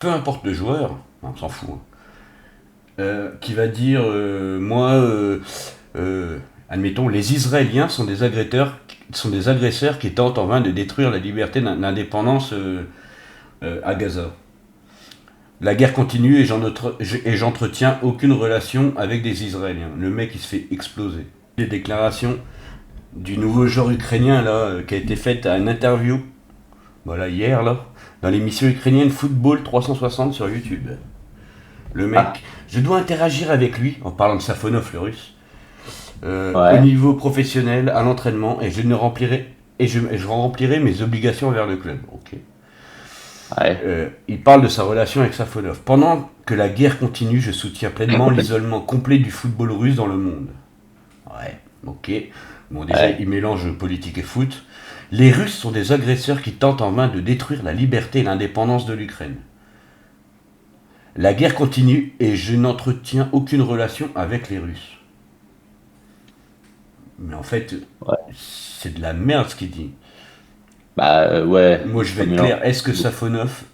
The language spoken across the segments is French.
peu importe le joueur, on s'en fout, hein, qui va dire euh, admettons, les Israéliens sont des agresseurs qui tentent en vain de détruire la liberté et l'indépendance à Gaza. La guerre continue et j'entretiens aucune relation avec des Israéliens. Le mec il se fait exploser. Les déclarations du nouveau joueur ukrainien là qui a été faite à une interview, voilà hier là, dans l'émission ukrainienne Football 360 sur YouTube. Le Ah, mec, je dois interagir avec lui en parlant de Safonov le russe, au ouais, niveau professionnel, à l'entraînement, et je ne remplirai et je remplirai mes obligations envers le club. Ok. ouais, Il parle de sa relation avec Safonov. Pendant que la guerre continue, je soutiens pleinement l'isolement complet du football russe dans le monde. Ouais, ok. Bon, déjà, ouais. il mélange politique et foot. Les Russes sont des agresseurs qui tentent en vain de détruire la liberté et l'indépendance de l'Ukraine. La guerre continue et je n'entretiens aucune relation avec les Russes. Mais en fait, Ouais. c'est de la merde ce qu'il dit. Bah ouais, Moi, je ça vais être mélange clair. Est-ce que Safonov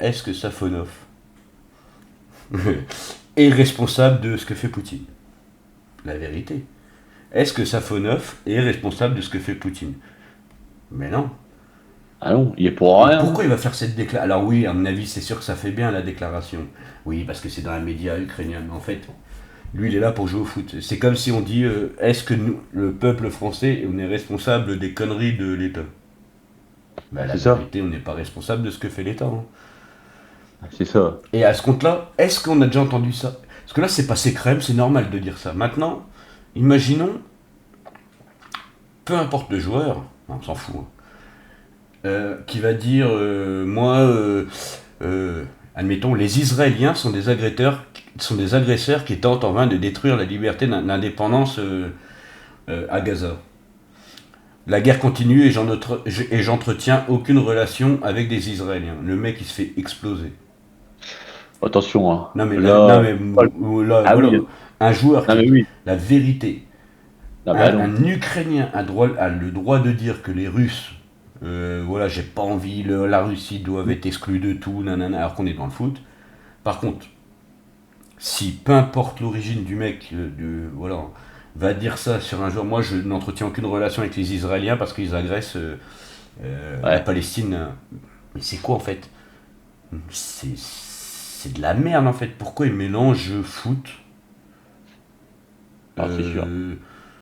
est responsable de ce que fait Poutine? La vérité. Est-ce que Safonov est responsable de ce que fait Poutine? Mais non. Ah non, il est pour Et rien. pourquoi il va faire cette déclaration? Alors oui, à mon avis, c'est sûr que ça fait bien la déclaration. Oui, parce que c'est dans un média ukrainien. Mais en fait, lui, il est là pour jouer au foot. C'est comme si on dit est-ce que nous, le peuple français, on est responsable des conneries de l'État? Ben, la C'est ça, vérité, on n'est pas responsable de ce que fait l'État, hein. c'est ça. Et à ce compte-là, est-ce qu'on a déjà entendu ça? Parce que là, c'est passé crème, c'est normal de dire ça. Maintenant, imaginons, peu importe le joueur, on s'en fout, hein, qui va dire admettons, les Israéliens sont des agresseurs qui tentent en vain de détruire la liberté et l'indépendance à Gaza. La guerre continue et j'entretiens aucune relation avec des Israéliens. Le mec il se fait exploser. Attention, hein. Non mais, non Là, mais là, ah oui, voilà, un joueur non qui mais dit oui. la vérité, Non bah non. un Ukrainien a le droit de dire que les Russes, voilà, j'ai pas envie, la Russie doit être exclue de tout, nanana, alors qu'on est dans le foot. Par contre, si peu importe l'origine du mec, voilà, va dire ça sur un joueur, moi je n'entretiens aucune relation avec les Israéliens parce qu'ils agressent la Ouais. Palestine. Mais c'est quoi en fait? C'est de la merde en fait. Pourquoi ils mélangent foot, Alors c'est sûr.